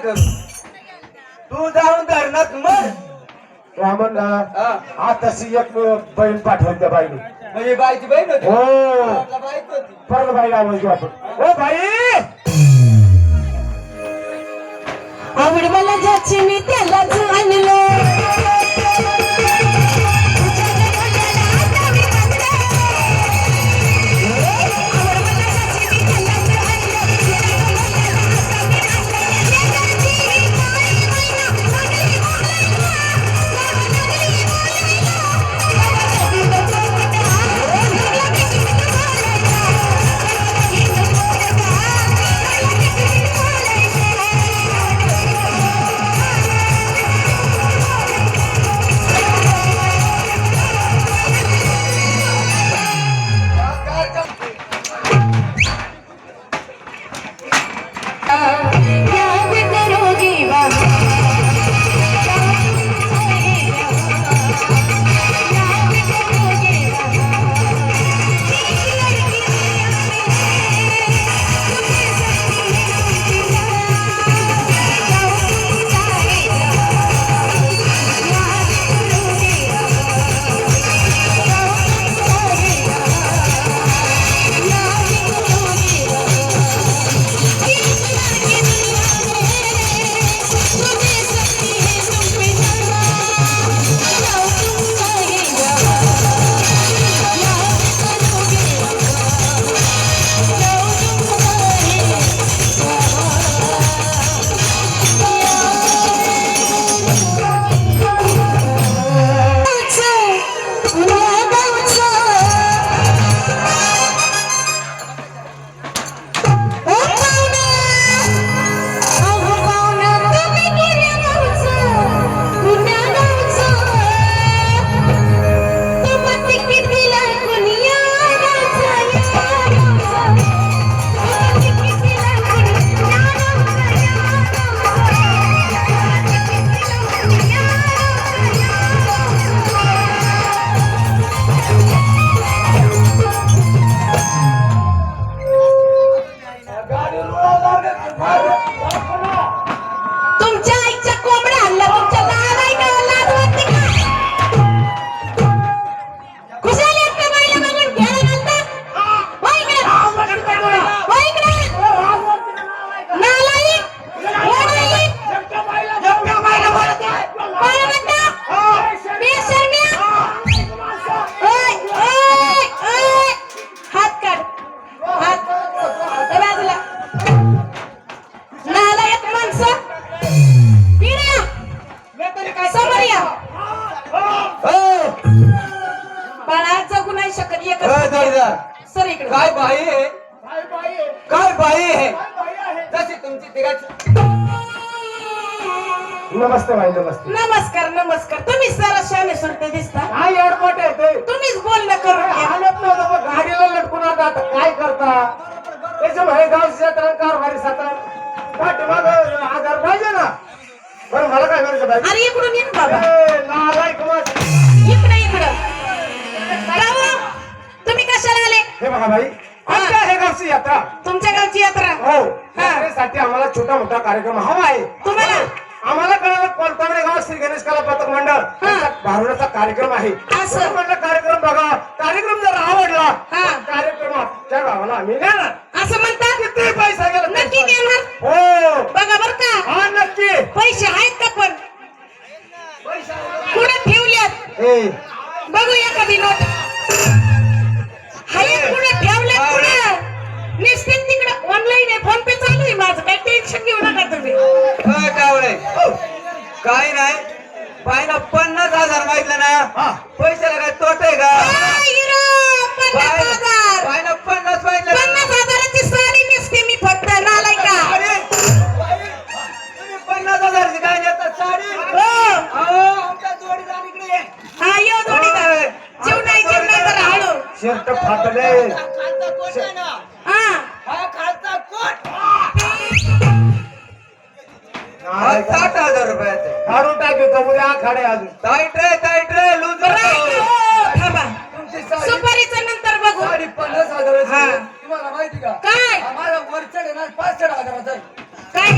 करू तू जाऊन धरणात मर म्हणला तशी एक बहीण पाठवली त्या बाईने म्हणजे बाईची बहीण होती हो आपला बाईक होती परत बाईला आवाज घेऊ आपण ओ बाई आवड मला ज्याची मी त्यालाच आणलं काय बाई आहे काय बाई आहे जशी तुमची तिघाची नमस्ते भाई नमस्ते नमस्कार नमस्कार तुम्ही सारा शाने सुरते दिसता काय एअरपोर्ट आहे ते तुम्हीच बोलणं करून घ्या. हालत नव्हतं मग गाडीला लटकून आता काय करता त्याच्या भाई गाव क्षेत्र कारभारी सत्र पाठीमाग आधार पाहिजे ना बरं मला काय करायचं बाई अरे इकडून येईन बाबा नालायक इकडं राव, तुम्ही कशाला आले हे बघा भाई आमच्या हे गावची यात्रा तुमच्या गावची यात्रा हो यात्रेसाठी आम्हाला छोटा मोठा कार्यक्रम हवा आहे तुम्हाला आम्हाला कळलं कोलतावडे गाव श्री गणेश कला पथक मंडळ भारुडाचा कार्यक्रम आहे असं म्हटलं कार्यक्रम बघा कार्यक्रम जर आवडला हा. कार्यक्रम त्या गावाला आम्ही नेणार असं म्हणता किती पैसा गेला नक्की नेणार हो बघा बर का हा नक्की पैसे आहेत का पण कुठे ठेवल्यात ए बघू एखादी नोट हाय कुठे ठेवल्यात कुठे निश्चित तिकडे ऑनलाईन आहे फोन पे चालू आहे माझं काही टेन्शन घेऊ नका तुम्ही कावळे काय नाही बाईना 50,000 मागितलं ना पैशाला काय तोट आहे का हिरो 50,000 बाईना 50 मागितलं 50,000ची साडी नेसते मी फक्त नालाय का तुम्ही 50,000 ची काय देतात साडी अहो आमच्या जोडीदार इकडे ये. हा यो जोडीदार जीव नाही जरा हळू शर्ट फाटले खालचा कोट आहे ना हा हा खालचा कोट नालायक. 60,000 रुपयाचे काढून टाकतो उद्या आखाडे अजून टाईट रे लूज थांबा तुमची साडी सुपारीचं नंतर बघू साडी 50,000 हा. तुम्हाला माहिती का काय माझा वरचढ आहे ना 65,000 आहे काय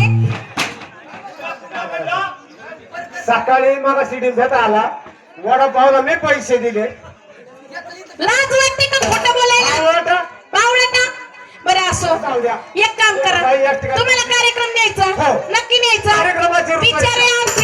सकाळी मला डिंब्यात आला वडापावला मी पैसे दिले लाज वाटते का खोटं बोलायला बावळटा बरं असो जाऊ द्या. एक काम करा काही एक ठिकाणी- तुम्हाला कार्यक्रम न्यायचा हो. नक्की न्यायचा कार्यक्रमाची रुपये- बिचारे आमचे